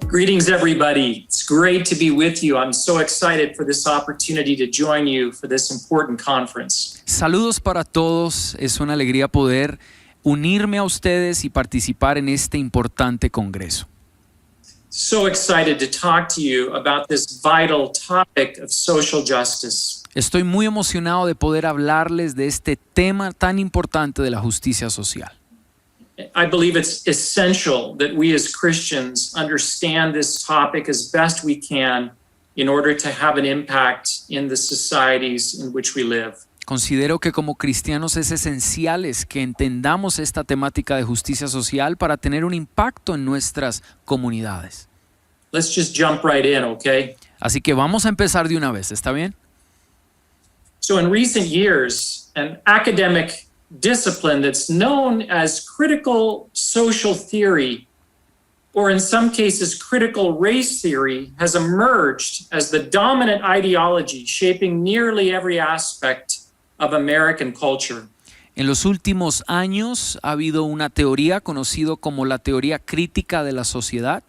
Greetings, everybody. It's great to be with you. I'm so excited for this opportunity to join you for this important conference. Saludos para todos. Es una alegría poder unirme a ustedes y participar en este importante congreso. So excited to talk to you about this vital topic of social justice. Estoy muy emocionado de poder hablarles de este tema tan importante de la justicia social. I believe it's essential that we as Christians understand this topic as best we can in order to have an impact in the societies in which we live. Considero que como cristianos es esencial que entendamos esta temática de justicia social para tener un impacto en nuestras comunidades. Let's just jump right in, okay? Así que vamos a empezar de una vez, ¿está bien? So in recent years, an academic discipline that's known as critical social theory, or in some cases critical race theory, has emerged as the dominant ideology shaping nearly every aspect of American culture. En los últimos años ha habido una teoría conocida como la teoría crítica de la sociedad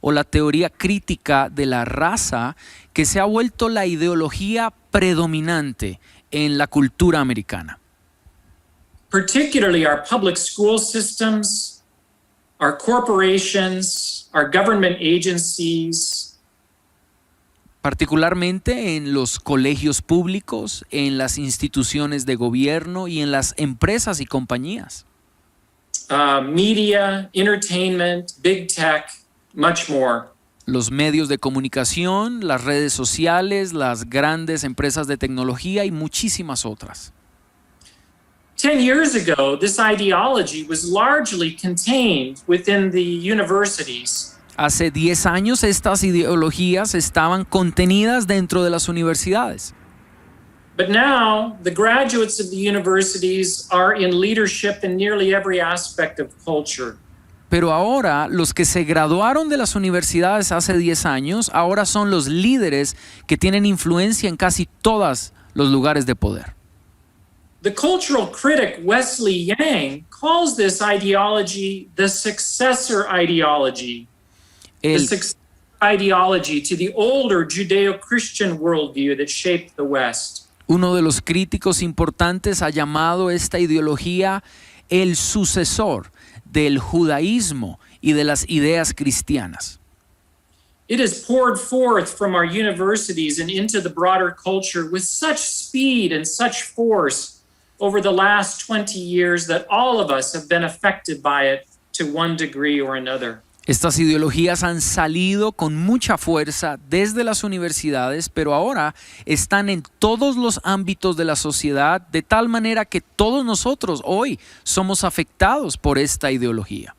o la teoría crítica de la raza que se ha vuelto la ideología predominante en la cultura americana. Particularly our public school systems, our corporations, our government agencies. Particularmente en los colegios públicos, en las instituciones de gobierno y en las empresas y compañías. Media, entertainment, big tech, much more. Los medios de comunicación, las redes sociales, las grandes empresas de tecnología y muchísimas otras. 10 years ago, this ideology was largely contained within the universities. Hace 10 años estas ideologías estaban contenidas dentro de las universidades. But now, the graduates of the universities are in leadership in nearly every aspect of culture. Pero ahora, los que se graduaron de las universidades hace 10 años, ahora son los líderes que tienen influencia en casi todos los lugares de poder. The cultural critic Wesley Yang calls this ideology the successor ideology. The successor ideology to the older Judeo-Christian worldview that shaped the West. Uno de los críticos importantes ha llamado esta ideología el sucesor del judaísmo y de las ideas cristianas. It has poured forth from our universities and into the broader culture with such speed and such force over the last 20 years that all of us have been affected by it to one degree or another. Estas ideologías han salido con mucha fuerza desde las universidades, pero ahora están en todos los ámbitos de la sociedad, de tal manera que todos nosotros hoy somos afectados por esta ideología.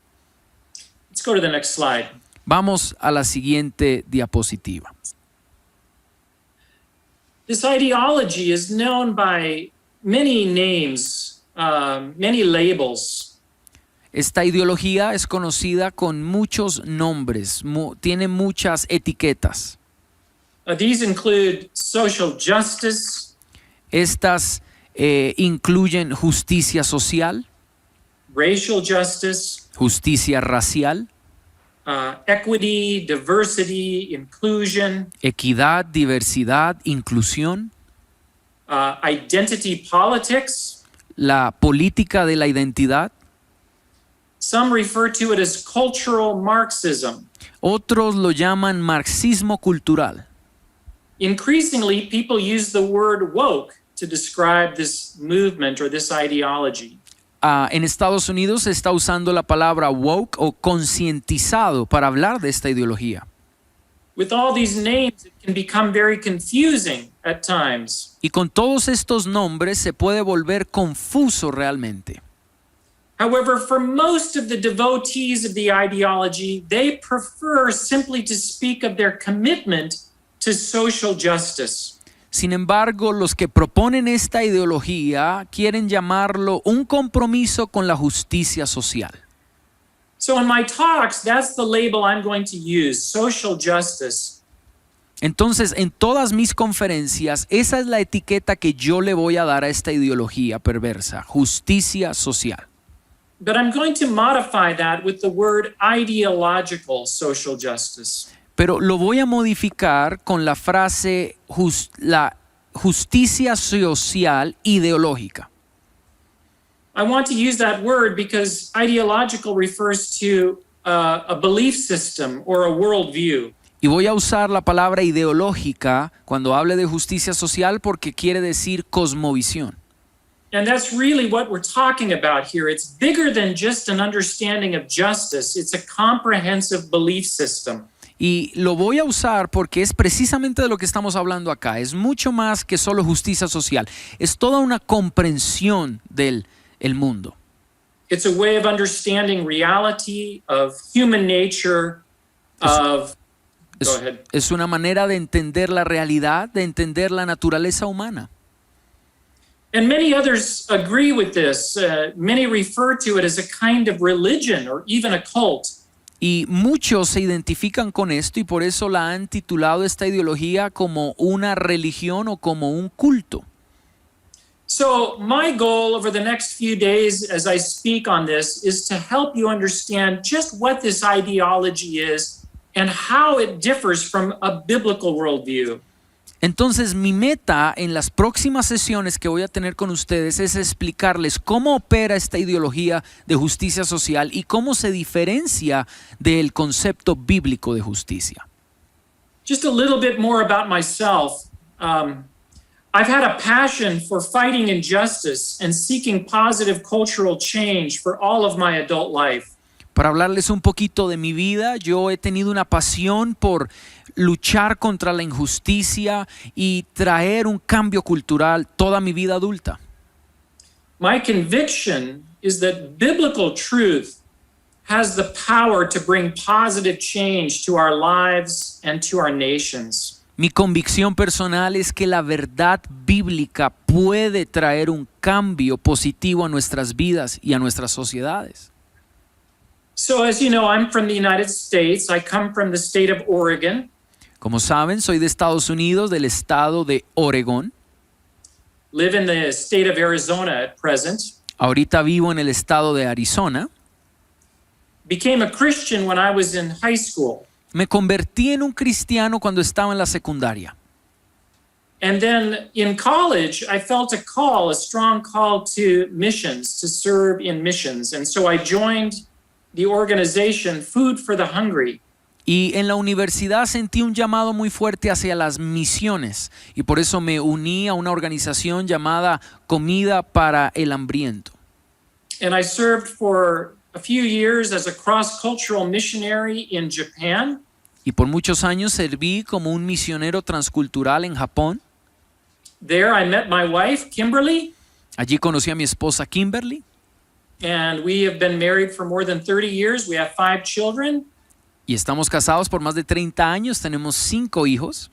Let's go to the next slide. Vamos a la siguiente diapositiva. This ideology is known by many names, many labels. Esta ideología es conocida con muchos nombres, tiene muchas etiquetas. These include social justice. Estas incluyen justicia social, racial justice, justicia racial, equity, diversity, inclusion, equidad, diversidad, inclusión, identity politics. La política de la identidad. Some refer to it as cultural Marxism. Otros lo llaman marxismo cultural. Increasingly, people use the word woke to describe this movement or this ideology. En Estados Unidos se está usando la palabra woke o concientizado para hablar de esta ideología. With all these names, it can become very confusing at times. Y con todos estos nombres se puede volver confuso realmente. However, for most of the devotees of the ideology, they prefer simply to speak of their commitment to social justice. Sin embargo, los que proponen esta ideología quieren llamarlo un compromiso con la justicia social. So in my talks, that's the label I'm going to use, social justice. Entonces, en todas mis conferencias, esa es la etiqueta que yo le voy a dar a esta ideología perversa, justicia social. But I'm going to modify that with the word ideological social justice. Pero lo voy a modificar con la frase la justicia social ideológica. I want to use that word because ideological refers to a belief system or a worldview. Y voy a usar la palabra ideológica cuando hable de justicia social porque quiere decir cosmovisión. And that's really what we're talking about here. It's bigger than just an understanding of justice. It's a comprehensive belief system. Y lo voy a usar porque es precisamente de lo que estamos hablando acá. Es mucho más que solo justicia social. Es toda una comprensión del mundo. It's a way of understanding reality, of human nature, of... Go ahead. Es una manera de entender la realidad, de entender la naturaleza humana. And many others agree with this. Many refer to it as a kind of religion or even a cult. Y muchos se identifican con esto y por eso la han titulado esta ideología como una religión o como un culto. So my goal over the next few days as I speak on this is to help you understand just what this ideology is and how it differs from a biblical worldview. Entonces mi meta en las próximas sesiones que voy a tener con ustedes es explicarles cómo opera esta ideología de justicia social y cómo se diferencia del concepto bíblico de justicia. Just a little bit more about myself. I've had a passion for fighting injustice and seeking positive cultural change for all of my adult life. Para hablarles un poquito de mi vida, yo he tenido una pasión por luchar contra la injusticia y traer un cambio cultural toda mi vida adulta. My conviction is that biblical truth has the power to bring positive change to our lives and to our nations. Mi convicción personal es que la verdad bíblica puede traer un cambio positivo a nuestras vidas y a nuestras sociedades. So as you know, I'm from the United States. I come from the state of Oregon. Como saben, soy de Estados Unidos, del estado de Oregón. Live in the state of Arizona at present. Ahorita vivo en el estado de Arizona. Became a Christian when I was in high school. Me convertí en un cristiano cuando estaba en la secundaria. And then in college, I felt a call, a strong call to missions, to serve in missions. And so I joined the organization Food for the Hungry. Y en la universidad sentí un llamado muy fuerte hacia las misiones y por eso me uní a una organización llamada Comida para el Hambriento. And I served for a few years as a cross-cultural missionary in Japan. Y por muchos años serví como un misionero transcultural en Japón. There I met my wife, Kimberly. Allí conocí a mi esposa Kimberly. And we have been married for more than 30 years. We have 5 children. Y estamos casados por más de 30 años. Tenemos 5 hijos.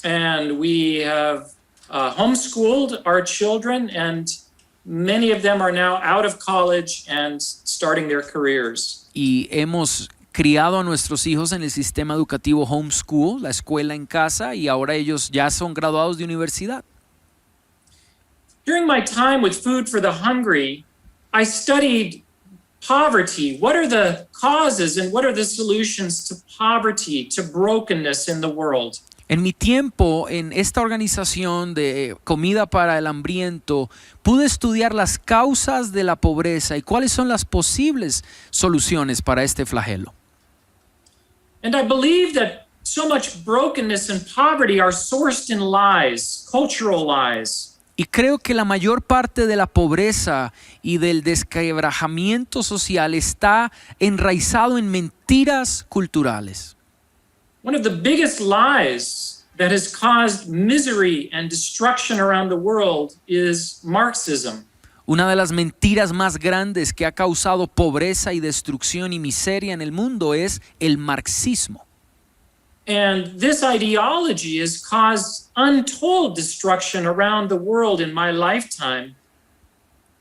And we have homeschooled our children, and many of them are now out of college and starting their careers. Y hemos criado a nuestros hijos en el sistema educativo homeschool, la escuela en casa, y ahora ellos ya son graduados de universidad. During my time with Food for the Hungry, I studied poverty. What are the causes and what are the solutions to poverty, to brokenness in the world? En mi tiempo en esta organización de Comida para el Hambriento, pude estudiar las causas de la pobreza y cuáles son las posibles soluciones para este flagelo. And I believe that so much brokenness and poverty are sourced in lies, cultural lies. Y creo que la mayor parte de la pobreza y del desquebrajamiento social está enraizado en mentiras culturales. One of the biggest lies that has caused misery and destruction around the world is Marxism. Una de las mentiras más grandes que ha causado pobreza y destrucción y miseria en el mundo es el marxismo. And this ideology has caused untold destruction around the world in my lifetime.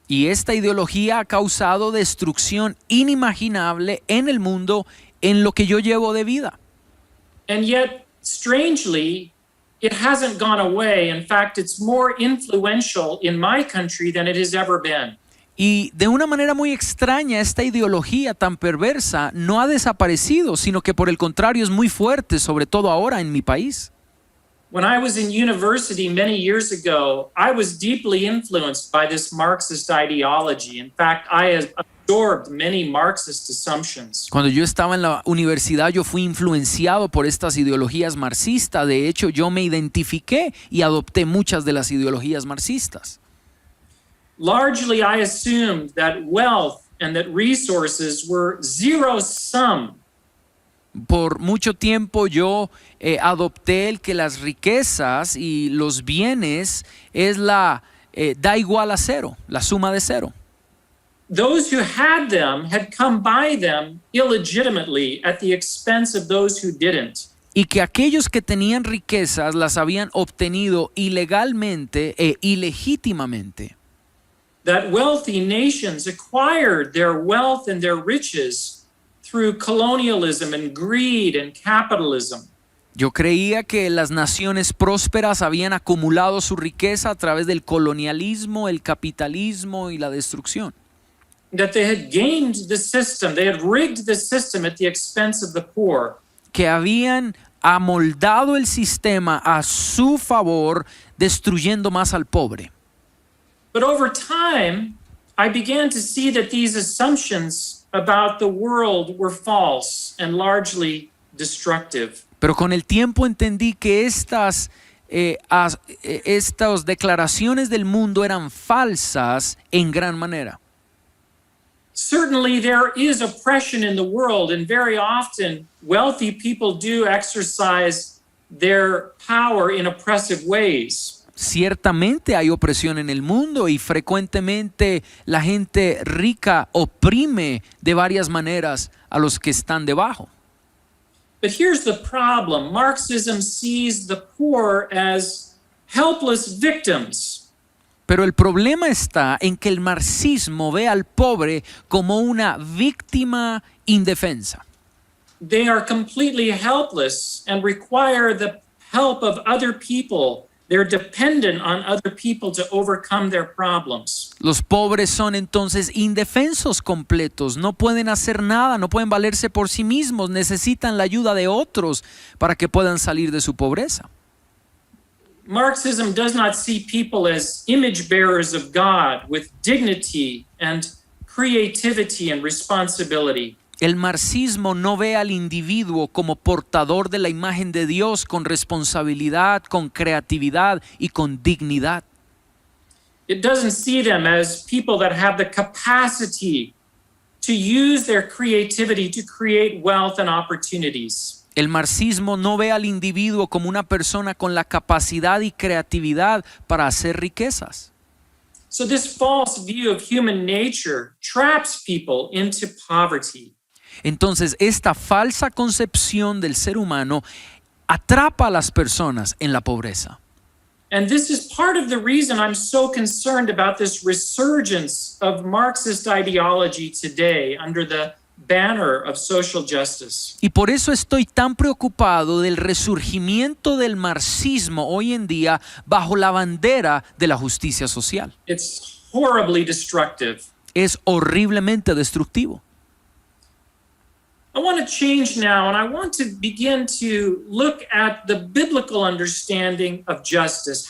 Y esta ideología ha causado destrucción inimaginable en el mundo en lo que yo llevo de vida. And yet, strangely, it hasn't gone away. In fact, it's more influential in my country than it has ever been. Y de una manera muy extraña, esta ideología tan perversa no ha desaparecido, sino que por el contrario es muy fuerte, sobre todo ahora en mi país. When I was in university many years ago, I was deeply influenced by this Marxist ideology. In fact, I absorbed many Marxist assumptions. Cuando yo estaba en la universidad, yo fui influenciado por estas ideologías marxistas. De hecho, yo me identifiqué y adopté muchas de las ideologías marxistas. Largely, I assumed that wealth and that resources were zero sum. Por mucho tiempo yo adopté el que las riquezas y los bienes es da igual a cero, la suma de cero. Those who had them had come by them illegitimately at the expense of those who didn't. Y que aquellos que tenían riquezas las habían obtenido ilegalmente e ilegítimamente. That wealthy nations acquired their wealth and their riches through colonialism and greed and capitalism. Yo creía que las naciones prósperas habían acumulado su riqueza a través del colonialismo, el capitalismo y la destrucción. That they had gamed the system, they had rigged the system at the expense of the poor. Que habían amoldado el sistema a su favor, destruyendo más al pobre. But over time, I began to see that these assumptions about the world were false and largely destructive. Pero con el tiempo entendí que estas declaraciones del mundo eran falsas en gran manera. Certainly there is oppression in the world, and very often wealthy people do exercise their power in oppressive ways. Ciertamente hay opresión en el mundo y frecuentemente la gente rica oprime de varias maneras a los que están debajo. But here's the problem. Marxism sees the poor as helpless victims. Pero el problema está en que el marxismo ve al pobre como una víctima indefensa. They are completely helpless and require the help of other people. They're dependent on other people to overcome their problems. Los pobres son entonces indefensos completos, no pueden hacer nada, no pueden valerse por sí mismos, necesitan la ayuda de otros para que puedan salir de su pobreza. Marxism does not see people as image bearers of God with dignity and creativity and responsibility. El marxismo no ve al individuo como portador de la imagen de Dios con responsabilidad, con creatividad y con dignidad. It doesn't see them as people that have the capacity to use their creativity to create wealth and opportunities. El marxismo no ve al individuo como una persona con la capacidad y creatividad para hacer riquezas. So this false view of human nature traps people into poverty. Entonces, esta falsa concepción del ser humano atrapa a las personas en la pobreza. And this is part of the reason I'm so concerned about this resurgence of Marxist ideology today under the banner of social justice. Y por eso estoy tan preocupado del resurgimiento del marxismo hoy en día bajo la bandera de la justicia social. It's horribly destructive. Es horriblemente destructivo. I want to change now, and I want to begin to look at the biblical understanding of justice.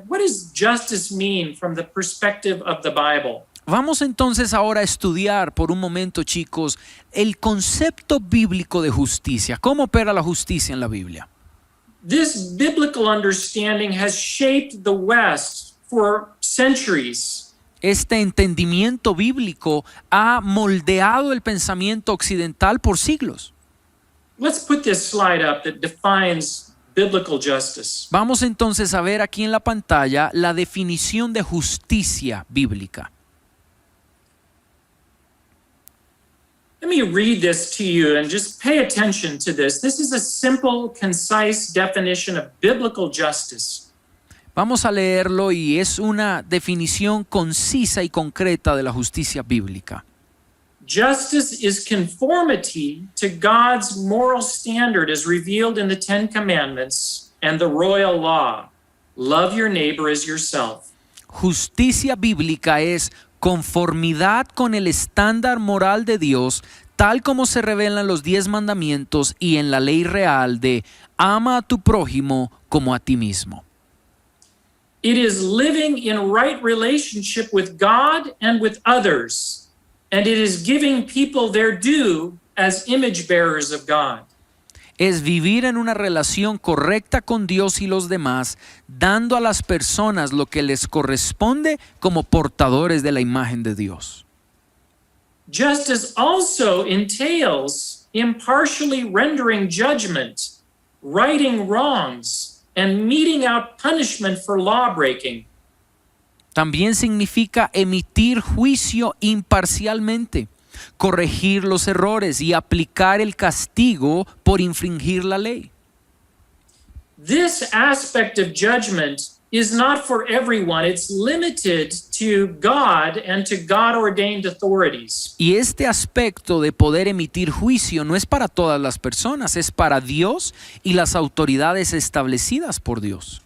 What does justice mean from the perspective of the Bible? Vamos entonces ahora a estudiar por un momento, chicos, el concepto bíblico de justicia. ¿Cómo opera la justicia en la Biblia? This biblical understanding has shaped the West for centuries. Este entendimiento bíblico ha moldeado el pensamiento occidental por siglos. Let's put this slide up that defines biblical justice. Vamos entonces a ver aquí en la pantalla la definición de justicia bíblica. Let me read this to you and just pay attention to this. This is a simple, concise definition of biblical justice. Vamos a leerlo y es una definición concisa y concreta de la justicia bíblica. Justice is conformity to God's moral standard as revealed in the Ten Commandments and the royal law. Love your neighbor as yourself. Justicia bíblica es conformidad con el estándar moral de Dios, tal como se revela en los 10 mandamientos y en la ley real de ama a tu prójimo como a ti mismo. It is living in right relationship with God and with others, and it is giving people their due as image bearers of God. Es vivir en una relación correcta con Dios y los demás, dando a las personas lo que les corresponde como portadores de la imagen de Dios. Justice also entails impartially rendering judgment, righting wrongs, and meting out punishment for lawbreaking. También significa emitir juicio imparcialmente, corregir los errores y aplicar el castigo por infringir la ley. This aspect of judgment is not for everyone. It's limited to God and to God-ordained authorities. Y este aspecto de poder emitir juicio no es para todas las personas, es para Dios y las autoridades establecidas por Dios.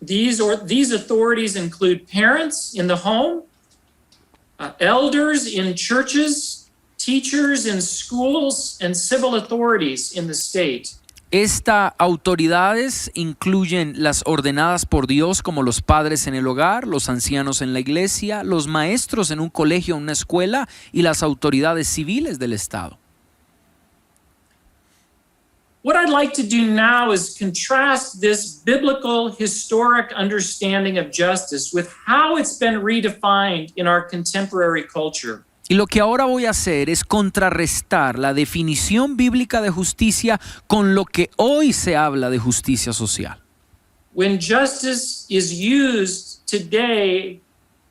These authorities include parents in the home, elders in churches, teachers in schools, and civil authorities in the state. Estas autoridades incluyen las ordenadas por Dios como los padres en el hogar, los ancianos en la iglesia, los maestros en un colegio o una escuela y las autoridades civiles del Estado. What I'd like to do now is contrast this biblical historic understanding of justice with how it's been redefined in our contemporary culture. Y lo que ahora voy a hacer es contrarrestar la definición bíblica de justicia con lo que hoy se habla de justicia social. When justice is used today,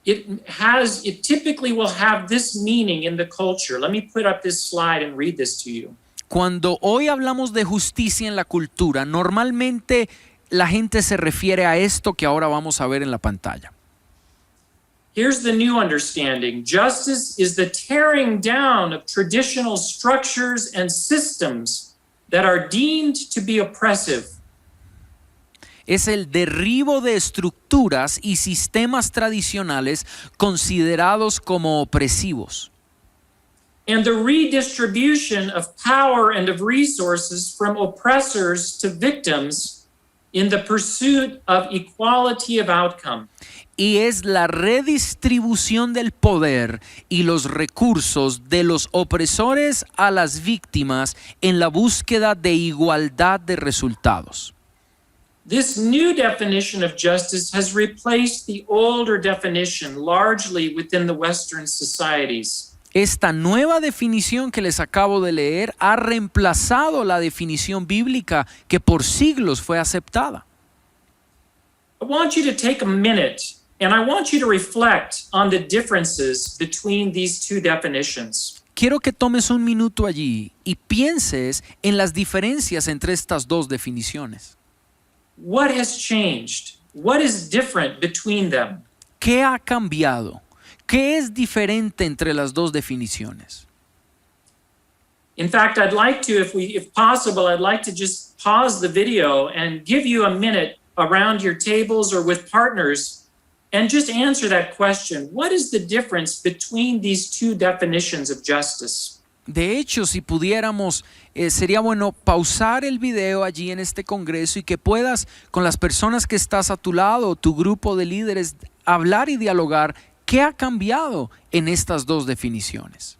it typically will have this meaning in the culture. Let me put up this slide and read this to you. Cuando hoy hablamos de justicia en la cultura, normalmente la gente se refiere a esto que ahora vamos a ver en la pantalla. Here's the new understanding. Justice is the tearing down of traditional structures and systems that are deemed to be oppressive. Es el derribo de estructuras y sistemas tradicionales considerados como opresivos. And the redistribution of power and of resources from oppressors to victims in the pursuit of equality of outcome. Y es la redistribución del poder y los recursos de los opresores a las víctimas en la búsqueda de igualdad de resultados. This new definition of justice has replaced the older definition largely within the Western societies. Esta nueva definición que les acabo de leer ha reemplazado la definición bíblica que por siglos fue aceptada. I want you to take a minute and I want you to reflect on the differences between these two definitions. Quiero que tomes un minuto allí y pienses en las diferencias entre estas dos definiciones. What has changed? What is different between them? ¿Qué ha cambiado? ¿Qué es diferente entre las dos definiciones? In fact, I'd like to, if possible, I'd like to just pause the video and give you a minute around your tables or with partners and just answer that question. What is the difference between these two definitions of justice? De hecho, si pudiéramos, sería bueno pausar el video allí en este congreso y que puedas con las personas que estás a tu lado, tu grupo de líderes, hablar y dialogar. ¿Qué ha cambiado en estas dos definiciones?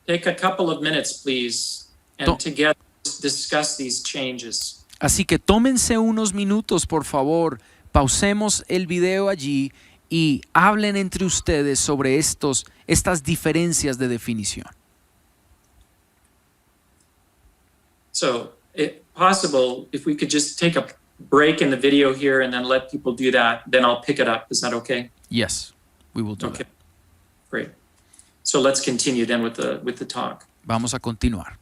Take a couple of minutes, please, and together discuss these changes. Así que tómense unos minutos, por favor. Pausemos el video allí y hablen entre ustedes sobre estas diferencias de definición. So, if possible, if we could just take a break in the video here and then let people do that, then I'll pick it up. Is that okay? Yes, we will do Okay, that. great. So let's continue then with the talk. Vamos a continuar.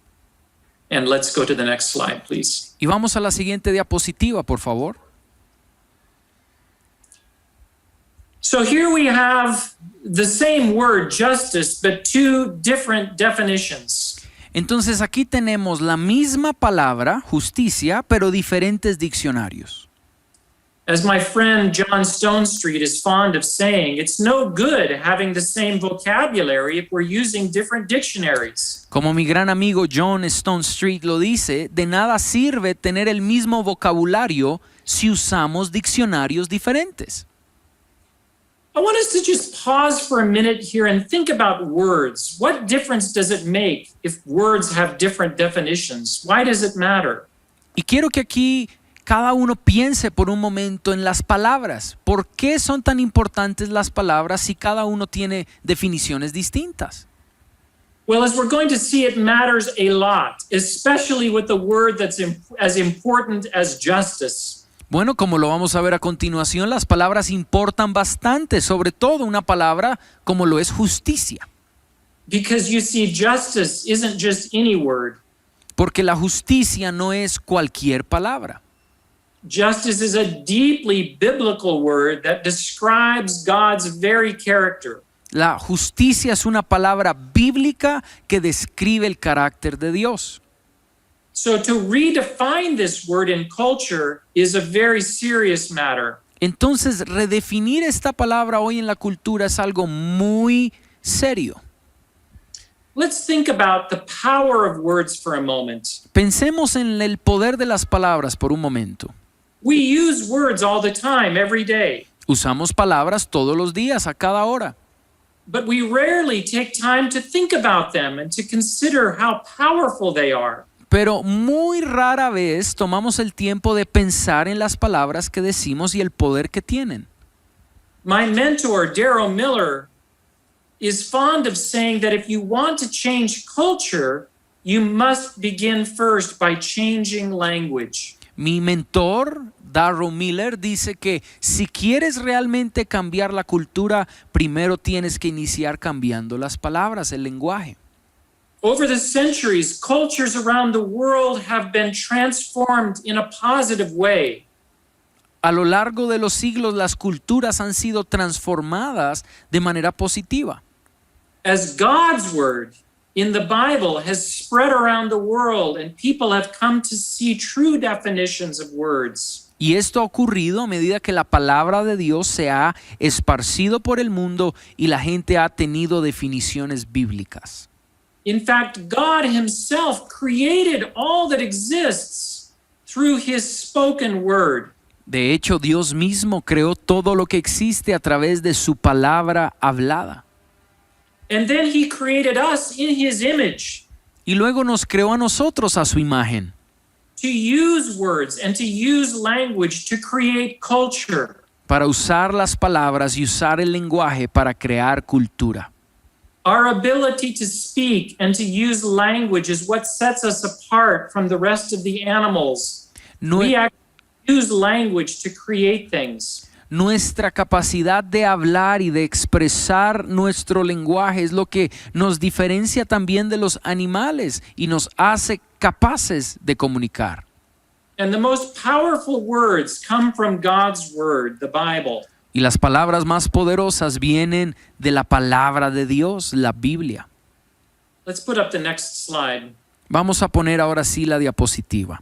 And let's go to the next slide, please. Y vamos a la siguiente diapositiva, por favor. So here we have the same word, justice, but two different definitions. Entonces aquí tenemos la misma palabra, justicia, pero diferentes diccionarios. As my friend John Stonestreet is fond of saying, it's no good having the same vocabulary if we're using different dictionaries. Como mi gran amigo John Stonestreet lo dice, de nada sirve tener el mismo vocabulario si usamos diccionarios diferentes. I want us to just pause for a minute here and think about words. What difference does it make if words have different definitions? Why does it matter? Y quiero que aquí cada uno piense por un momento en las palabras. ¿Por qué son tan importantes las palabras si cada uno tiene definiciones distintas? Well, as we're going to see, it matters a lot, especially with the word that's as important as justice. Bueno, como lo vamos a ver a continuación, las palabras importan bastante, sobre todo una palabra como lo es justicia. Because you see, justice isn't just any word. Porque la justicia no es cualquier palabra. Justice is a deeply biblical word that describes God's very character. La justicia es una palabra bíblica que describe el carácter de Dios. So to redefine this word in culture is a very serious matter. Entonces, redefinir esta palabra hoy en la cultura es algo muy serio. Let's think about the power of words for a moment. Pensemos en el poder de las palabras por un momento. We use words all the time, every day, Usamos palabras todos los días, a cada hora. but we rarely take time to think about them and to consider how powerful they are. Pero muy rara vez tomamos el tiempo de pensar en las palabras que decimos y el poder que tienen. My mentor, Daryl Miller, is fond of saying that if you want to change culture, you must begin first by changing language. Mi mentor, Darrell Miller, dice que si quieres realmente cambiar la cultura, primero tienes que iniciar cambiando las palabras, el lenguaje. Over the centuries, cultures around the world have been transformed in a positive way. A lo largo de los siglos, las culturas han sido transformadas de manera positiva. As God's word in the Bible has spread around the world and people have come to see true definitions of words. Y esto ha ocurrido a medida que la palabra de Dios se ha esparcido por el mundo y la gente ha tenido definiciones bíblicas. In fact, God himself created all that exists through his spoken word. De hecho, Dios mismo creó todo lo que existe a través de su palabra hablada. And then he created us in his image Y luego nos creó a nosotros a su imagen, to use words and to use language to create culture. para usar las palabras y usar el lenguaje para crear cultura. Our ability to speak and to use language is what sets us apart from the rest of the animals. Nue- We actually use language to create things. Nuestra capacidad de hablar y de expresar nuestro lenguaje es lo que nos diferencia también de los animales y nos hace capaces de comunicar. And the most powerful words come from God's word, the Bible. Y las palabras más poderosas vienen de la palabra de Dios, la Biblia. Let's put up the next slide. Vamos a poner ahora sí la diapositiva.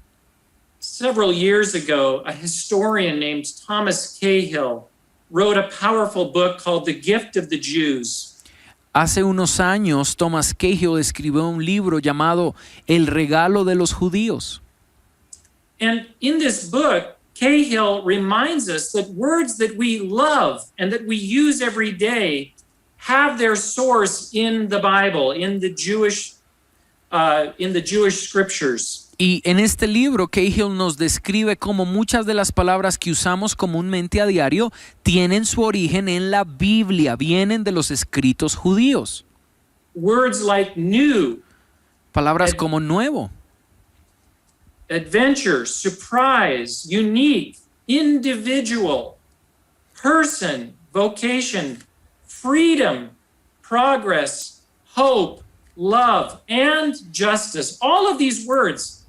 Several years ago, a historian named Thomas Cahill wrote a powerful book called The Gift of the Jews. Hace unos años, Thomas Cahill escribió un libro llamado El regalo de los judíos. And in this book, Cahill reminds us that words that we love and that we use every day have their source in the Bible, in the Jewish scriptures. Y en este libro, Cahill nos describe cómo muchas de las palabras que usamos comúnmente a diario tienen su origen en la Biblia, vienen de los escritos judíos. Words like new, Palabras como nuevo, adventure, surprise, unique, individual, person, vocation, freedom, progress, hope, love, and justice, all of these words,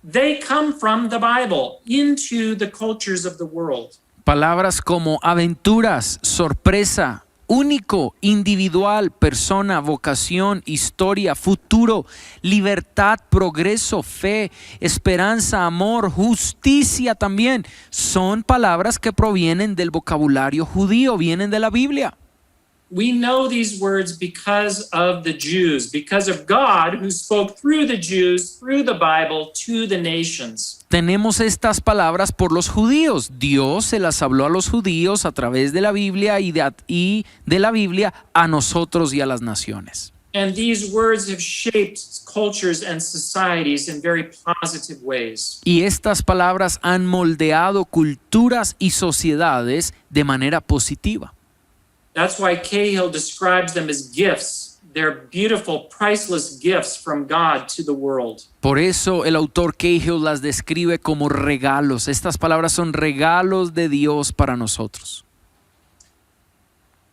they come from the Bible into the cultures of the world. Palabras como aventuras, sorpresa, único, individual, persona, vocación, historia, futuro, libertad, progreso, fe, esperanza, amor, justicia también, son palabras que provienen del vocabulario judío, vienen de la Biblia. We know these words because of the Jews, because of God who spoke through the Jews, through the Bible, to the nations. Tenemos estas palabras por los judíos. Dios se las habló a los judíos a través de la Biblia y de la Biblia a nosotros y a las naciones. And these words have shaped cultures and societies in very positive ways. Y estas palabras han moldeado culturas y sociedades de manera positiva. That's why Cahill describes them as gifts. They're beautiful, priceless gifts from God to the world. Por eso el autor Cahill las describe como regalos. Estas palabras son regalos de Dios para nosotros.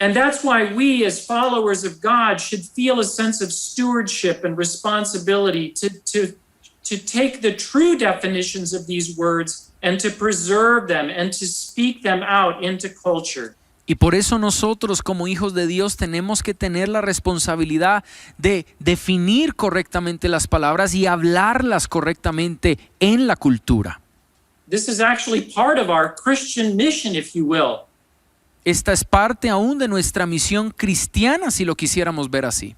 And that's why we, as followers of God, should feel a sense of stewardship and responsibility to take the true definitions of these words and to preserve them and to speak them out into culture. Y por eso nosotros como hijos de Dios tenemos que tener la responsabilidad de definir correctamente las palabras y hablarlas correctamente en la cultura. This is actually part of our Christian mission, if you will. Esta es parte aún de nuestra misión cristiana, si lo quisiéramos ver así.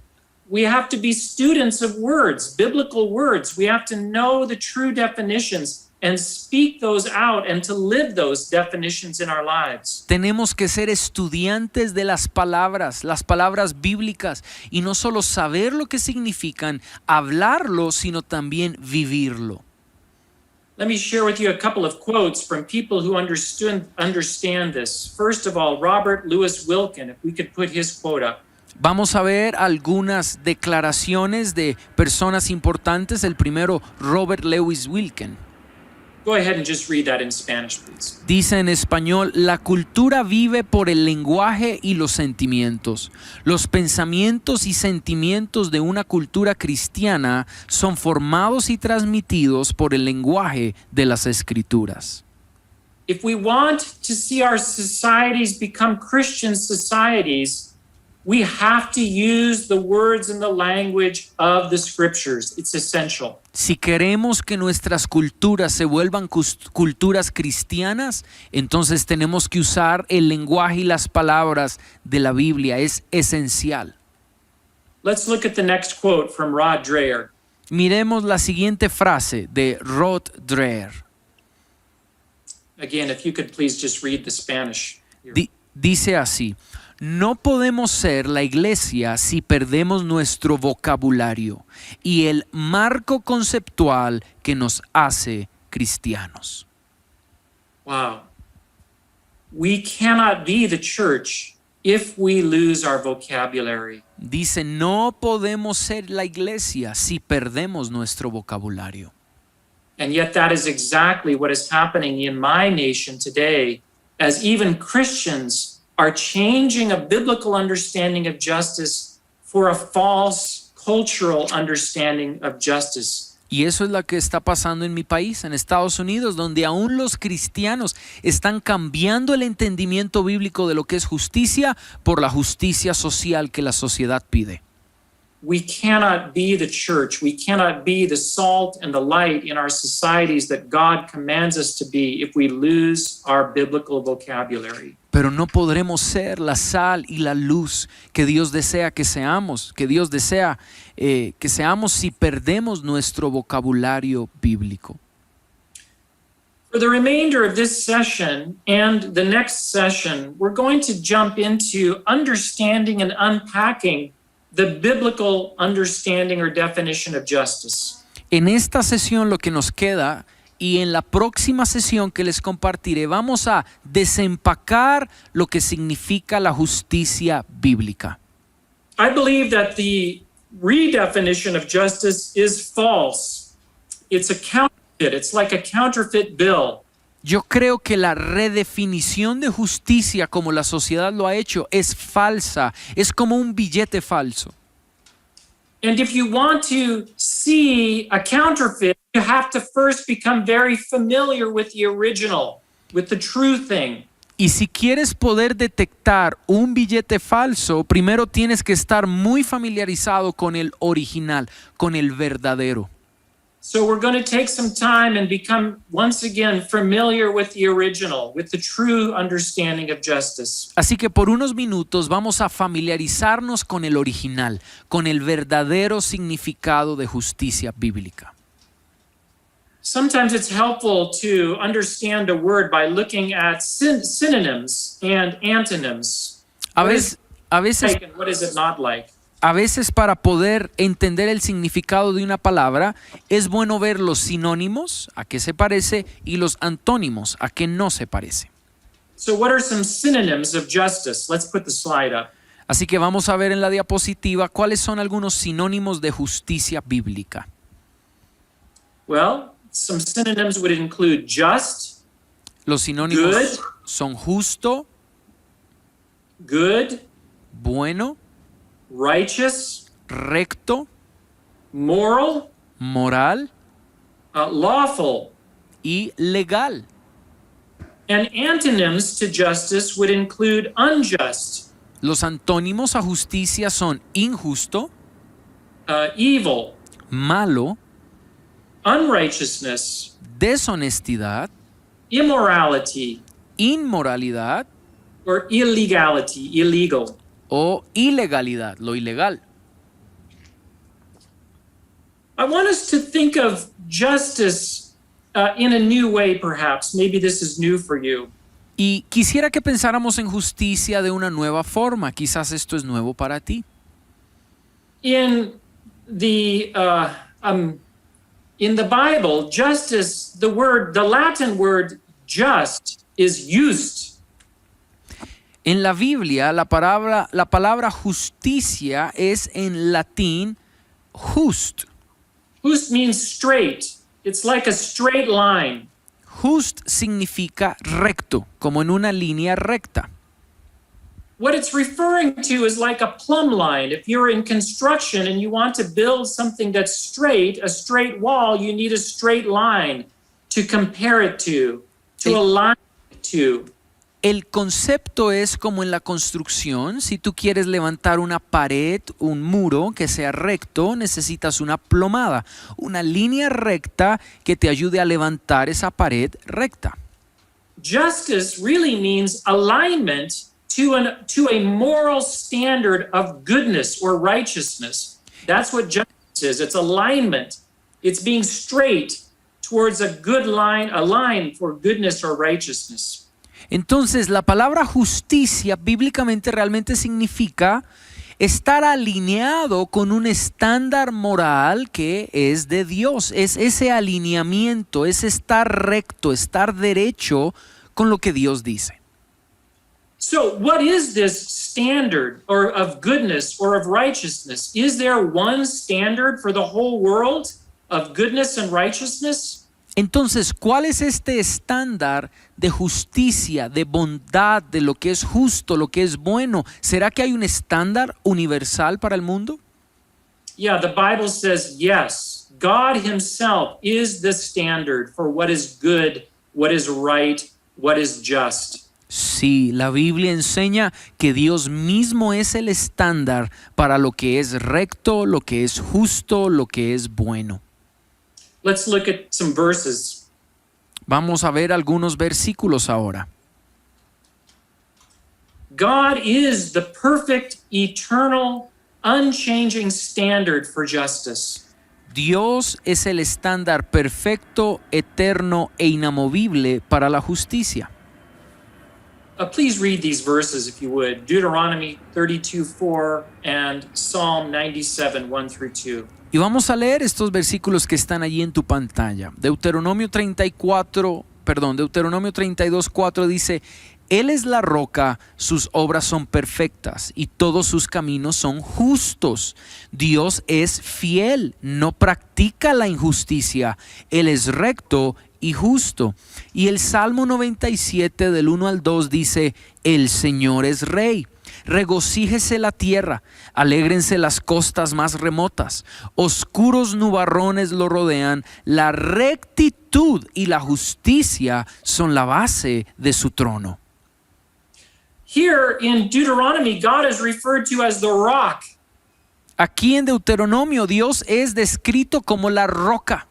We have to be students of words, biblical words. We have to know the true definitions and speak those out and to live those definitions in our lives. Tenemos que ser estudiantes de las palabras bíblicas, y no solo saber lo que significan, hablarlo, sino también vivirlo. Let me share with you a couple of quotes from people who understand this. First of all, Robert Louis Wilkin, if we could put his quote up. Vamos a ver algunas declaraciones de personas importantes. El primero, Robert Louis Wilkin. Go ahead and just read that in Spanish, please. Dice en español: la cultura vive por el lenguaje y los sentimientos. Los pensamientos y sentimientos de una cultura cristiana son formados y transmitidos por el lenguaje de las Escrituras. If we want to see our societies become Christian societies, we have to use the words and the language of the scriptures. It's essential. Si queremos que nuestras culturas se vuelvan culturas cristianas, entonces tenemos que usar el lenguaje y las palabras de la Biblia. Es esencial. Let's look at the next quote from Rod Dreher. Miremos la siguiente frase de Rod Dreher. Again, if you could please just read the Spanish here. Dice así: no podemos ser la iglesia si perdemos nuestro vocabulario y el marco conceptual que nos hace cristianos. Wow. We cannot be the church if we lose our vocabulary. Dice, no podemos ser la iglesia si perdemos nuestro vocabulario. And yet that is exactly what is happening in my nation today, as even Christians are changing a biblical understanding of justice for a false cultural understanding of justice. Y eso es lo que está pasando en mi país, en Estados Unidos, donde aún los cristianos están cambiando el entendimiento bíblico de lo que es justicia por la justicia social que la sociedad pide. We cannot be the church. We cannot be the salt and the light in our societies that God commands us to be if we lose our biblical vocabulary. Pero no podremos ser la sal y la luz que Dios desea que seamos, que seamos si perdemos nuestro vocabulario bíblico. For the remainder of this session and the next session, we're going to jump into understanding and unpacking the biblical understanding or definition of justice. En esta sesión lo que nos queda, y en la próxima sesión que les compartiré, vamos a desempacar lo que significa la justicia bíblica. I believe that the redefinition of justice is false. It's a counterfeit. It's like a counterfeit bill. Yo creo que la redefinición de justicia como la sociedad lo ha hecho es falsa, es como un billete falso. And if you want to see a counterfeit, you have to first become very familiar with the original, with the true thing. Y si quieres poder detectar un billete falso, primero tienes que estar muy familiarizado con el original, con el verdadero. So we're going to take some time and become once again familiar with the original, with the true understanding of justice. Así que por unos minutos vamos a familiarizarnos con el original, con el verdadero significado de justicia bíblica. Sometimes it's helpful to understand a word by looking at synonyms and antonyms. A What is veces, like and what is it not like? a veces para poder entender el significado de una palabra es bueno ver los sinónimos, a qué se parece, y los antónimos, a qué no se parece. So what are some synonyms of justice? Let's put the slide up. Así que vamos a ver en la diapositiva cuáles son algunos sinónimos de justicia bíblica. Well, some synonyms would include just, Los sinónimos Good. son justo, good, bueno, righteous, recto, moral, moral lawful. y legal. And antonyms to justice would include unjust, Los antónimos a justicia son injusto, evil, malo, unrighteousness, deshonestidad, immorality, inmoralidad or illegality, illegal. o ilegalidad, lo ilegal. I want us to think of justice in a new way, perhaps. Maybe this is new for you. Y quisiera que pensáramos en justicia de una nueva forma. Quizás esto es nuevo para ti. In the Bible, justice, the Latin word just is used. En la Biblia, la palabra justicia es en latín just. Just means straight. It's like a straight line. Just significa recto, como en una línea recta. What it's referring to is like a plumb line. If you're in construction and you want to build something that's straight, a straight wall, you need a straight line to compare it to align it to. El concepto es como en la construcción. Si tú quieres levantar una pared, un muro que sea recto, necesitas una plomada, una línea recta que te ayude a levantar esa pared recta. Justice really means alignment to a moral standard of goodness or righteousness. That's what justice is. It's alignment. It's being straight towards a good line, a line for goodness or righteousness. Entonces, la palabra justicia bíblicamente realmente significa estar alineado con un estándar moral que es de Dios. Es ese alineamiento, es estar recto, estar derecho con lo que Dios dice. So, what is this standard or of goodness or of righteousness? Is there one standard for the whole world of goodness and righteousness? Entonces, ¿cuál es este estándar de justicia, de bondad, de lo que es justo, lo que es bueno? ¿Será que hay un estándar universal para el mundo? Yeah, the Bible says yes. God himself is the standard for what is good, what is right, what is just. Sí, la Biblia enseña que Dios mismo es el estándar para lo que es recto, lo que es justo, lo que es bueno. Let's look at some verses. Vamos a ver algunos versículos ahora. God is the perfect, eternal, unchanging standard for justice. Dios es el estándar perfecto, eterno e inamovible para la justicia. Please read these verses if you would. Deuteronomy 32:4 and Psalm 97, 1 through 2. Y vamos a leer estos versículos que están allí en tu pantalla. Deuteronomio 32:4 dice: Él es la roca, sus obras son perfectas y todos sus caminos son justos. Dios es fiel, no practica la injusticia. Él es recto y justo. Y el Salmo 97 del 1 al 2 dice: El Señor es rey. Regocíjese la tierra, alégrense las costas más remotas. Oscuros nubarrones lo rodean. La rectitud y la justicia son la base de su trono. Here in Deuteronomy, God is referred to as the rock. Aquí en Deuteronomio, Dios es descrito como la roca.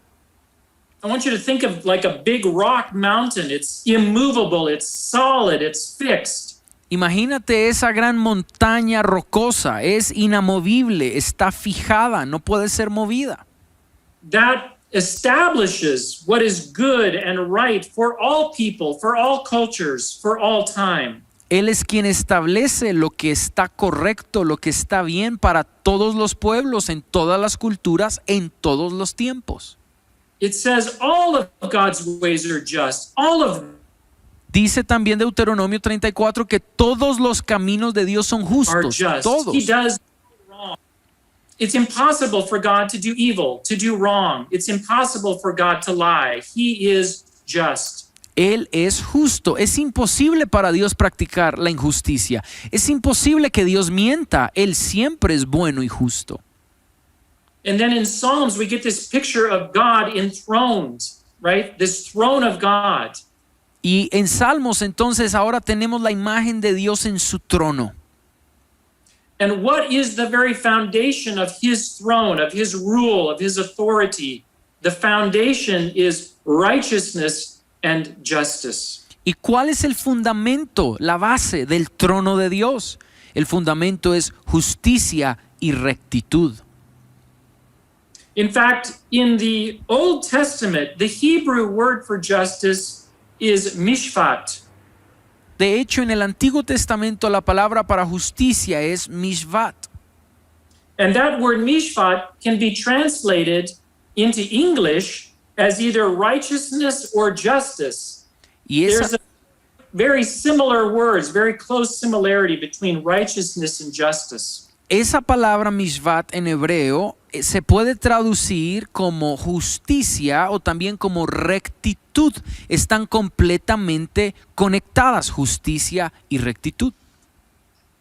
I want you to think of like a big rock mountain. It's immovable, it's solid, it's fixed. Imagínate esa gran montaña rocosa, es inamovible, está fijada, no puede ser movida. That establishes what is good and right for all people, for all cultures, for all time. Él es quien establece lo que está correcto, lo que está bien para todos los pueblos, en todas las culturas, en todos los tiempos. It says all of God's ways are just, all of them Dice también Deuteronomio 34 que todos los caminos de Dios son are justos, just. todos. He does no wrong. It's impossible for God to do evil, to do wrong. It's impossible for God to lie. He is just. Él es justo. Es imposible para Dios practicar la injusticia. Es imposible que Dios mienta. Él siempre es bueno y justo. And then in Psalms, we get this picture of God enthroned, right? This throne of God. Y en Salmos entonces ahora tenemos la imagen de Dios en su trono. And what is the very foundation of his throne, of his rule, of his authority? The foundation is righteousness and justice. ¿Y cuál es el fundamento, la base del trono de Dios? El fundamento es justicia y rectitud. In fact, in the Old Testament, the Hebrew word for justice is mishpat. De hecho, en el Antiguo Testamento la palabra para justicia es mishvat. And that word mishpat can be translated into English as either righteousness or justice. Y There's esa, a very similar words, very close similarity between righteousness and justice. esa palabra mishvat en hebreo se puede traducir como justicia o también como rectitud. Están completamente conectadas, justicia y rectitud.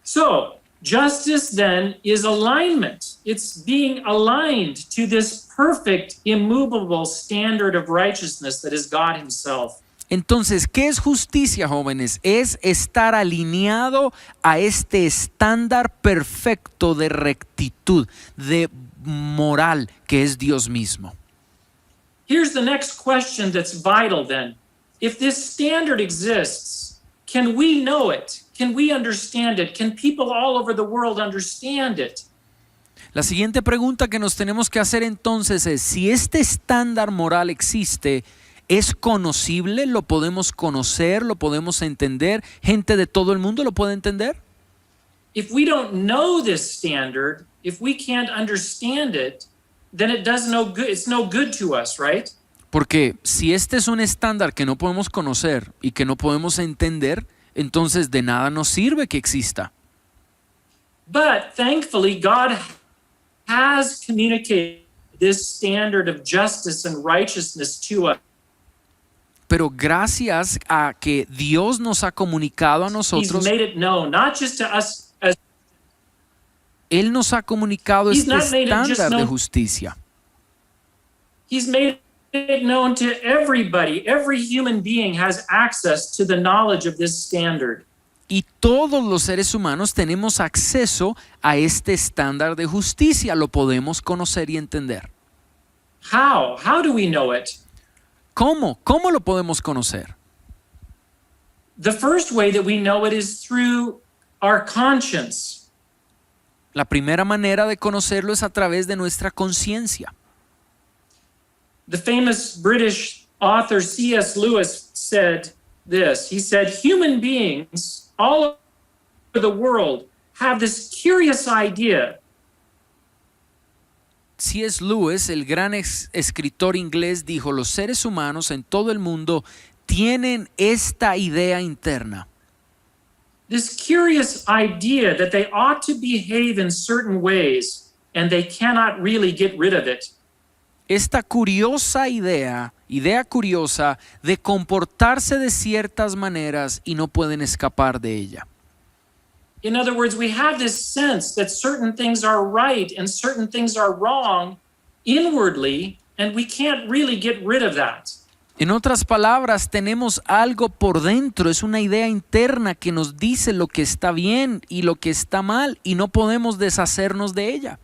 So, justice then is alignment. It's being aligned to this perfect, immovable standard of righteousness that is God Himself. Entonces, ¿qué es justicia, jóvenes? Es estar alineado a este estándar perfecto de rectitud, de moral, que es Dios mismo. Here's the next question that's vital then. If this standard exists, can we know it? Can we understand it? Can people all over the world understand it? La siguiente pregunta que nos tenemos que hacer entonces es, si este estándar moral existe, ¿es conocible? ¿Lo podemos conocer? ¿Lo podemos entender? ¿Gente de todo el mundo lo puede entender? If we don't know this standard, if we can't understand it, then it does no good. It's no good to us, right? Porque si este es un estándar que no podemos conocer y que no podemos entender, entonces de nada nos sirve que exista. But thankfully, God has communicated this standard of justice and righteousness to us. Pero gracias a que Dios nos ha comunicado a He's nosotros, made it known, not just to us as Él nos ha comunicado He's este not made it just estándar de known. justicia. He's made it known to everybody. Every human being has access to the knowledge of this standard. Y todos los seres humanos tenemos acceso a este estándar de justicia, lo podemos conocer y entender. How? How do we know it? ¿Cómo? ¿Cómo lo podemos conocer? The first way that we know it is through our conscience. La primera manera de conocerlo es a través de nuestra conciencia. The famous British author C.S. Lewis said this. He said, human beings all over the world have this curious idea C.S. Lewis, el gran escritor inglés, dijo, los seres humanos en todo el mundo tienen esta idea interna. this curious idea that they ought to behave in certain ways and they cannot really get rid of it. Esta curiosa idea curiosa de comportarse de ciertas maneras y no pueden escapar de ella. In other words, we have this sense that certain things are right and certain things are wrong inwardly, and we can't really get rid of that. En otras palabras, tenemos algo por dentro, es una idea interna que nos dice lo que está bien y lo que está mal y no podemos deshacernos de ella.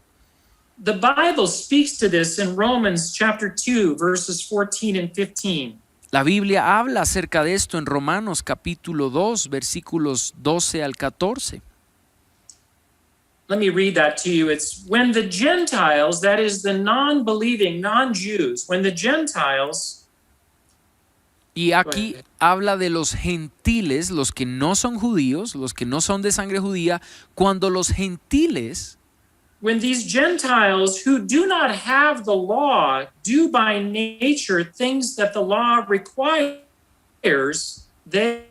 The Bible speaks to this in Romans chapter 2, verses 14 and 15. La Biblia habla acerca de esto en Romanos capítulo 2, versículos 12 al 14. Let me read that to you. It's when the Gentiles, that is the non-believing, non-Jews, when the Gentiles, Y aquí habla de los gentiles, los que no son judíos, los que no son de sangre judía, cuando los gentiles, when these Gentiles who do not have the law do by nature things that the law requires, they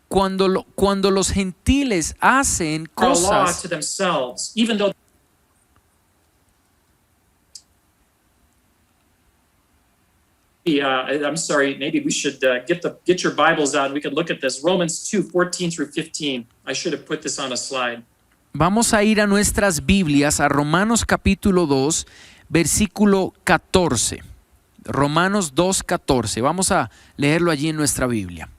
cuando los gentiles hacen are a law cosas to themselves, even though I'm sorry, maybe we should get your Bibles out and we could look at this. Romans 2, 14 through 15. I should have put this on a slide. Vamos a ir a nuestras Biblias, a Romanos capítulo 2, versículo 14. Romanos 2, 14. Vamos a leerlo allí en nuestra Biblia.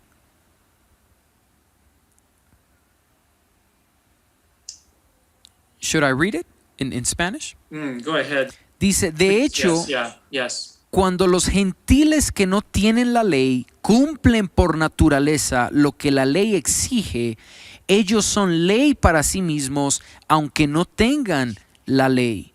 Should I read it in Spanish? Go ahead. Dice, de hecho, Yes. cuando los gentiles que no tienen la ley cumplen por naturaleza lo que la ley exige, ellos son ley para sí mismos, aunque no tengan la ley.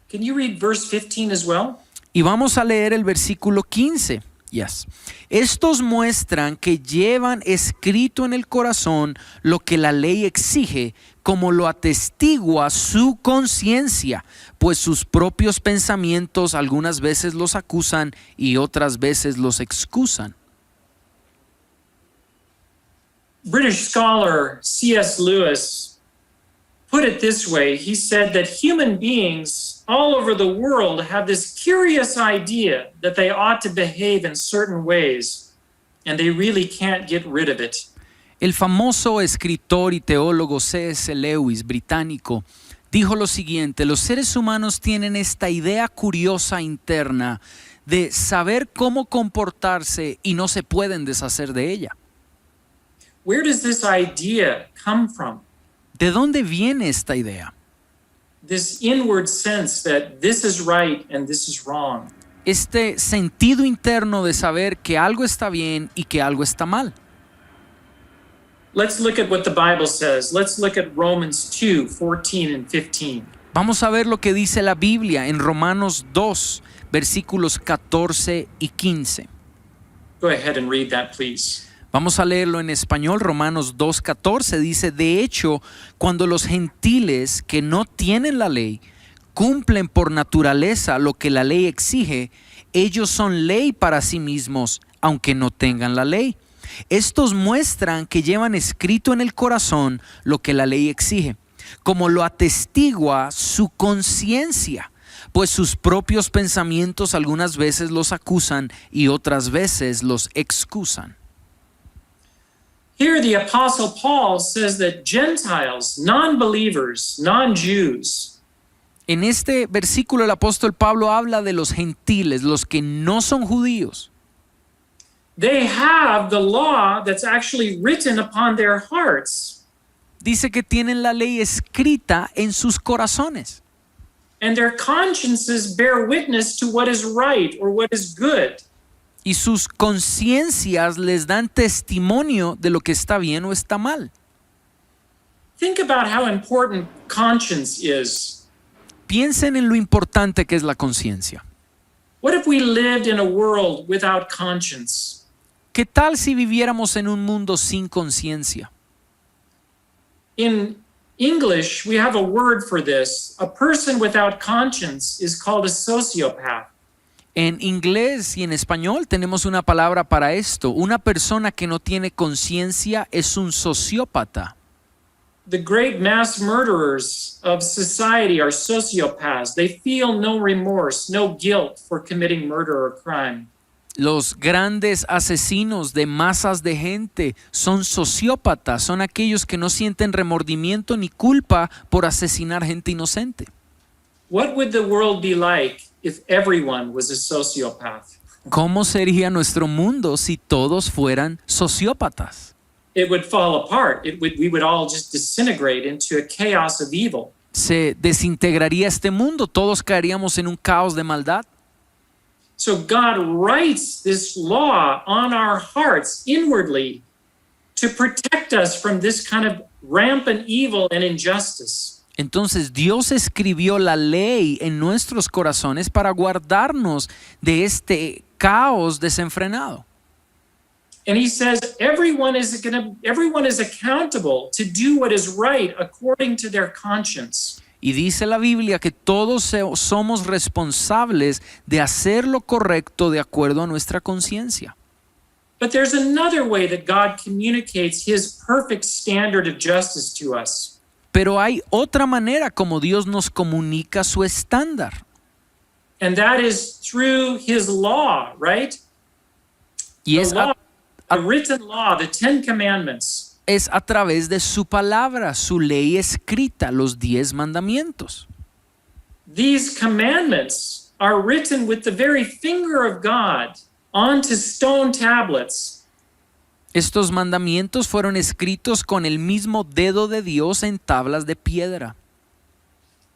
Can you read verse 15 as well? Y vamos a leer el versículo 15. Yes. Estos muestran que llevan escrito en el corazón lo que la ley exige, como lo atestigua su conciencia, pues sus propios pensamientos algunas veces los acusan y otras veces los excusan. British scholar C.S. Lewis put it this way. He said that human beings all over the world have this curious idea that they ought to behave in certain ways, and they really can't get rid of it. El famoso escritor y teólogo C.S. Lewis, británico, dijo lo siguiente: los seres humanos tienen esta idea curiosa interna de saber cómo comportarse y no se pueden deshacer de ella. Where does this idea come from? ¿De dónde viene esta idea? This inward sense that this is right and this is wrong. Este sentido interno de saber que algo está bien y que algo está mal. Let's look at what the Bible says. Let's look at Romans 2, 14 and 15. Vamos a ver lo que dice la Biblia en Romanos 2, versículos 14 y 15. Go ahead and read that, please. Vamos a leerlo en español. Romanos 2:14 dice, de hecho, cuando los gentiles que no tienen la ley cumplen por naturaleza lo que la ley exige, ellos son ley para sí mismos, aunque no tengan la ley. Estos muestran que llevan escrito en el corazón lo que la ley exige, como lo atestigua su conciencia, pues sus propios pensamientos algunas veces los acusan y otras veces los excusan. Here the Apostle Paul says that Gentiles, non-believers, non-Jews, En este versículo el apóstol Pablo habla de los gentiles, los que no son judíos. they have the law that's actually written upon their hearts, Dice que tienen la ley escrita en sus corazones and their consciences bear witness to what is right or what is good. y sus conciencias les dan testimonio de lo que está bien o está mal. Think about how important conscience is. Piensen en lo importante que es la conciencia. What if we lived in a world without conscience? ¿Qué tal si viviéramos en un mundo sin conciencia? In English, we have a word for this. A person without conscience is called a sociopath. En inglés y en español tenemos una palabra para esto. Una persona que no tiene conciencia es un sociópata. The great mass murderers of society are sociopaths. They feel no remorse, no guilt for committing murder or crime. Los grandes asesinos de masas de gente son sociópatas, son aquellos que no sienten remordimiento ni culpa por asesinar gente inocente. What would the world be like if everyone was a sociopath? ¿Cómo sería nuestro mundo si todos fueran sociópatas? It would fall apart. We would all just disintegrate into a chaos of evil. Se desintegraría este mundo, todos caeríamos en un caos de maldad. So God writes this law on our hearts inwardly to protect us from this kind of rampant evil and injustice. Entonces Dios escribió la ley en nuestros corazones para guardarnos de este caos desenfrenado. And he says everyone is accountable to do what is right according to their conscience. Y dice la Biblia que todos somos responsables de hacer lo correcto de acuerdo a nuestra conciencia. But there's another way that God communicates his perfect standard of justice to us. Pero hay otra manera como Dios nos comunica su estándar. And that is through his law, right? Y es The written law, the 10 Commandments. es a través de su palabra, su ley escrita, los 10 mandamientos. These commandments are written with the very finger of God onto stone tablets. Estos mandamientos fueron escritos con el mismo dedo de Dios en tablas de piedra.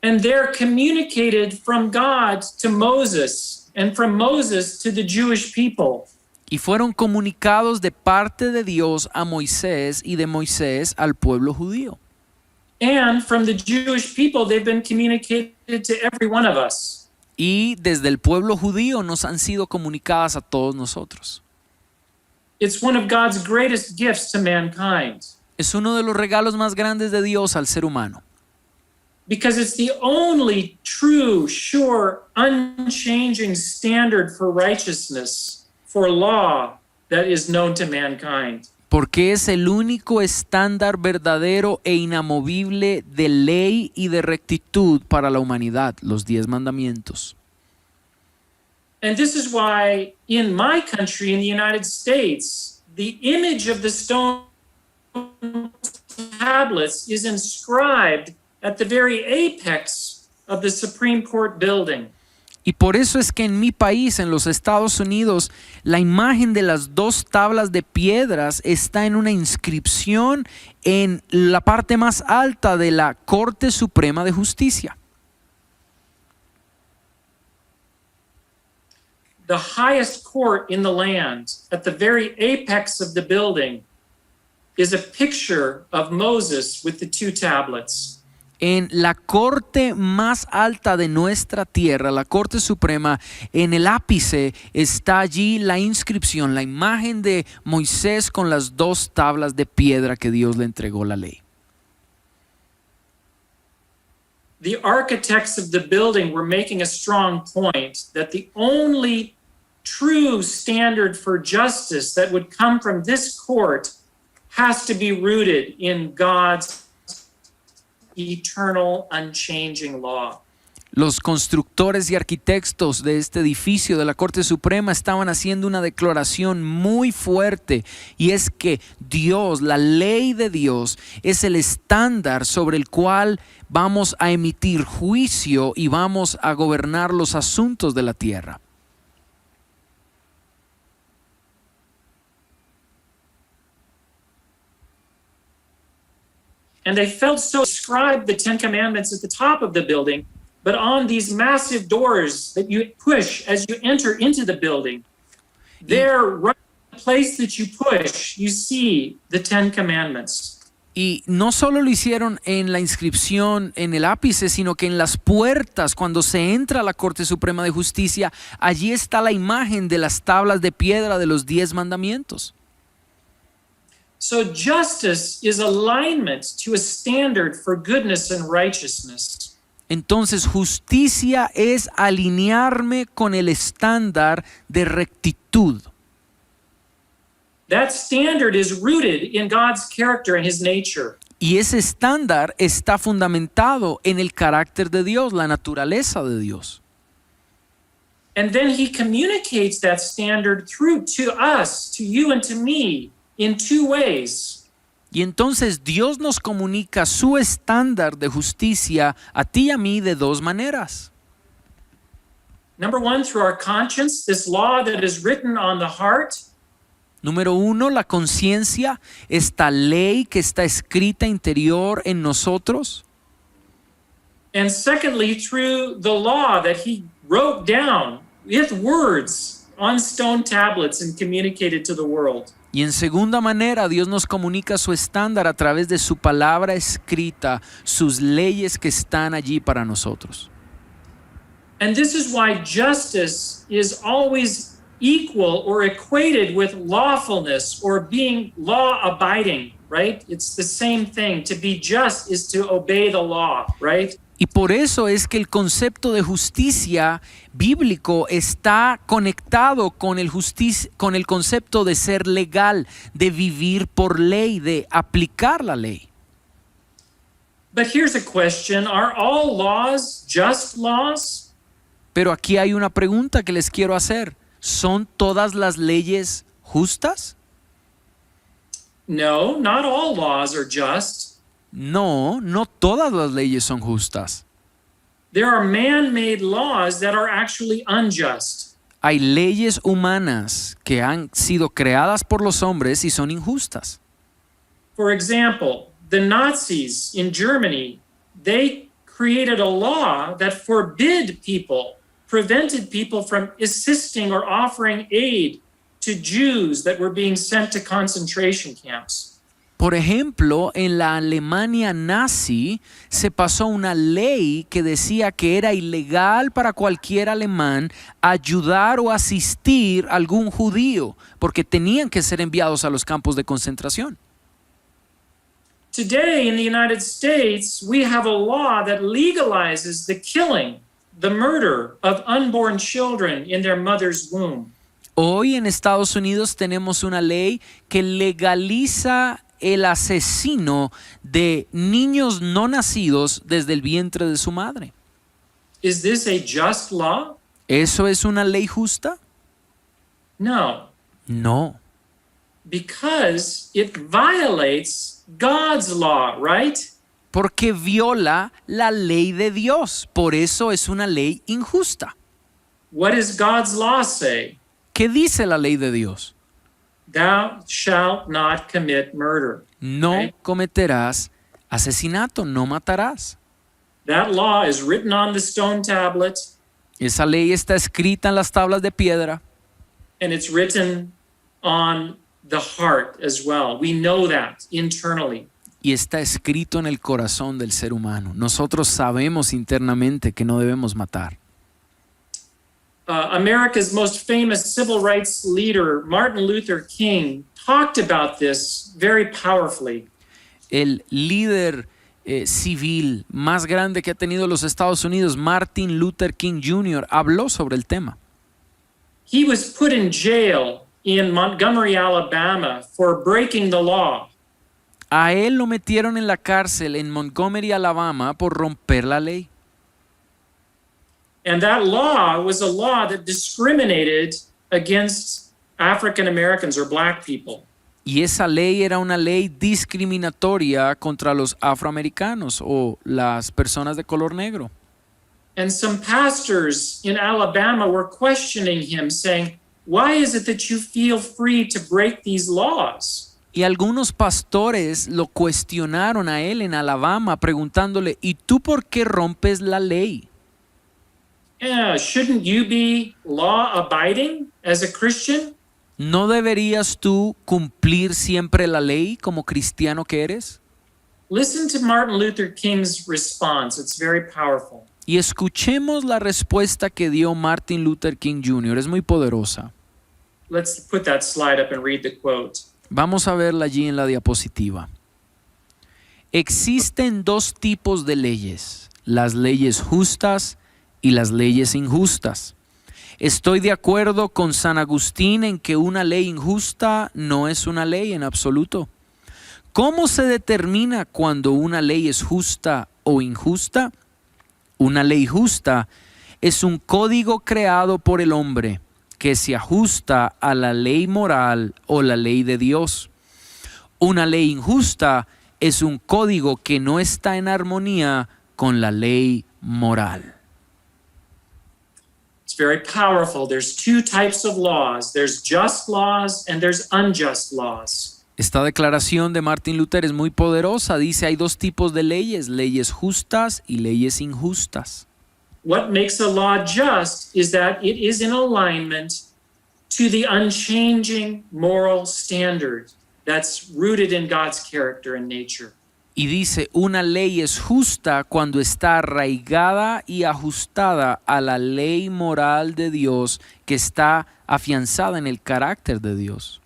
And they're communicated from God to Moses and from Moses to the Jewish people. Y fueron comunicados de parte de Dios a Moisés y de Moisés al pueblo judío. And from the Jewish people, they've been communicated to every one of us. Y desde el pueblo judío nos han sido comunicadas a todos nosotros. It's one of God's greatest gifts to mankind. Es uno de los regalos más grandes de Dios al ser humano. Because it's the only true, sure, unchanging standard for righteousness, for law, that is known to mankind. Porque es el único estándar verdadero e inamovible de ley y de rectitud para la humanidad, los 10 mandamientos. And this is why in my country, in the United States, the image of the stone tablets is inscribed at the very apex of the Supreme Court building. Y por eso es que en mi país, en los Estados Unidos, la imagen de las 2 tablas de piedras está en una inscripción en la parte más alta de la Corte Suprema de Justicia. The highest court in the land, at the very apex of the building, is a picture of Moses with the 2 tablets. En la corte más alta de nuestra tierra, la Corte Suprema, en el ápice está allí la inscripción, la imagen de Moisés con las 2 tablas de piedra que Dios le entregó la ley. The architects of the building were making a strong point that the only true standard for justice that would come from this court has to be rooted in God's eternal, unchanging law. Los constructores y arquitectos de este edificio de la Corte Suprema estaban haciendo una declaración muy fuerte, y es que Dios, la ley de Dios, es el estándar sobre el cual vamos a emitir juicio y vamos a gobernar los asuntos de la tierra. And they felt so inscribed the 10 Commandments at the top of the building, but on these massive doors that you push as you enter into the building, there, right in the place that you push, you see the 10 Commandments. Y no solo lo hicieron en la inscripción en el ápice, sino que en las puertas, cuando se entra a la Corte Suprema de Justicia, allí está la imagen de las tablas de piedra de los 10 mandamientos. So justice is alignment to a standard for goodness and righteousness. Entonces, justicia es alinearme con el estándar de rectitud. That standard is rooted in God's character and his nature. Y ese estándar está fundamentado en el carácter de Dios, la naturaleza de Dios. And then he communicates that standard through to us, to you and to me, in two ways. Y entonces Dios nos comunica su estándar de justicia a ti y a mí de dos maneras. Number one, through our conscience, this law that is written on the heart. Número uno, la conciencia, esta ley que está escrita interior en nosotros. And secondly, through the law that he wrote down with words on stone tablets and communicated to the world. Y en segunda manera, Dios nos comunica su estándar a través de su palabra escrita, sus leyes que están allí para nosotros. And this is why justice is always equal or equated with lawfulness or being law-abiding, right? It's the same thing. To be just is to obey the law, right? Y por eso es que el concepto de justicia bíblico está conectado con el concepto de ser legal, de vivir por ley, de aplicar la ley. But here's a question. Are all laws just laws? Pero aquí hay una pregunta que les quiero hacer. ¿Son todas las leyes justas? No, not all laws are just. No, no todas las leyes son justas. There are man-made laws that are actually unjust. Hay leyes humanas que han sido creadas por los hombres y son injustas. For example, the Nazis in Germany, they created a law that prevented people from assisting or offering aid to Jews that were being sent to concentration camps. Por ejemplo, en la Alemania nazi se pasó una ley que decía que era ilegal para cualquier alemán ayudar o asistir a algún judío porque tenían que ser enviados a los campos de concentración. Today in the United States, we have a law that legalizes the killing, the murder of unborn children in their mother's womb. Hoy en Estados Unidos tenemos una ley que legaliza el asesino de niños no nacidos desde el vientre de su madre. Is this a just law? ¿Eso es una ley justa? No, No, because it violates God's law, right? porque viola la ley de Dios. Por eso es una ley injusta. What does God's law say? ¿Qué dice la ley de Dios? Thou shalt not commit murder. No Right. cometerás asesinato, no matarás. That law is written on the stone tablet, Esa ley está escrita en las tablas de piedra and it's written on the heart as well. We know that internally. y está escrito en el corazón del ser humano. Nosotros sabemos internamente que no debemos matar. America's most famous civil rights leader, Martin Luther King, talked about this very powerfully. El líder civil más grande que ha tenido los Estados Unidos, Martin Luther King Jr., habló sobre el tema. He was put in jail in Montgomery, Alabama, for breaking the law. A él lo metieron en la cárcel en Montgomery, Alabama, por romper la ley. And that law was a law that discriminated against African Americans or black people. Y esa ley era una ley discriminatoria contra los afroamericanos o las personas de color negro. And some pastors in Alabama were questioning him, saying, "Why is it that you feel free to break these laws?" Y algunos pastores lo cuestionaron a él en Alabama preguntándole, ¿y tú por qué rompes la ley? Yeah, shouldn't you be law-abiding as a Christian? ¿No deberías tú cumplir siempre la ley como cristiano que eres? Listen to Martin Luther King's response. It's very powerful. Y escuchemos la respuesta que dio Martin Luther King Jr., es muy poderosa. Let's put that slide up and read the quote. Vamos a verla allí en la diapositiva. Existen dos tipos de leyes, las leyes justas y las leyes injustas. Estoy de acuerdo con San Agustín en que una ley injusta no es una ley en absoluto. ¿Cómo se determina cuando una ley es justa o injusta? Una ley justa es un código creado por el hombre que se ajusta a la ley moral o la ley de Dios. Una ley injusta es un código que no está en armonía con la ley moral. It's very powerful. There's two types of laws. There's just laws and there's unjust laws. Esta declaración de Martin Luther es muy poderosa. Dice, hay dos tipos de leyes, leyes justas y leyes injustas. What makes a law just is that it is in alignment to the unchanging moral standard that's rooted in God's character and nature. Y dice, una ley es justa cuando está arraigada y ajustada a la ley moral de Dios que está afianzada en el carácter de Dios.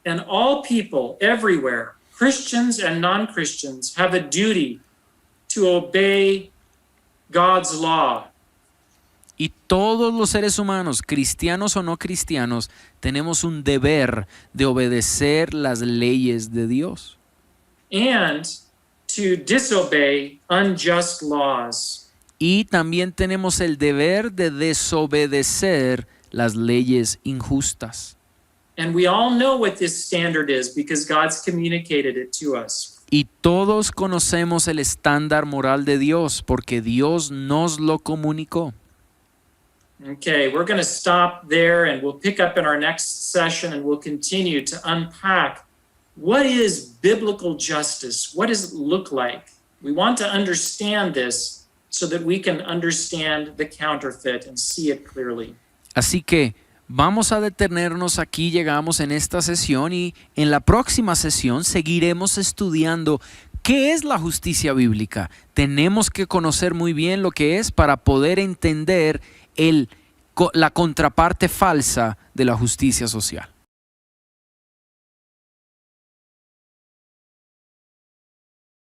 And all people everywhere, Christians and non-Christians, have a duty to obey God's law. Y todos los seres humanos, cristianos o no cristianos, tenemos un deber de obedecer las leyes de Dios. And to disobey unjust laws. Y también tenemos el deber de desobedecer las leyes injustas. And we all know what this standard is because God's communicated it to us. Y todos conocemos el estándar moral de Dios porque Dios nos lo comunicó. Okay, we're going to stop there and we'll pick up in our next session and we'll continue to unpack what is biblical justice? What does it look like? We want to understand this so that we can understand the counterfeit and see it clearly. Así que vamos a detenernos aquí, llegamos en esta sesión y en la próxima sesión seguiremos estudiando qué es la justicia bíblica. Tenemos que conocer muy bien lo que es para poder entender la contraparte falsa de la justicia social.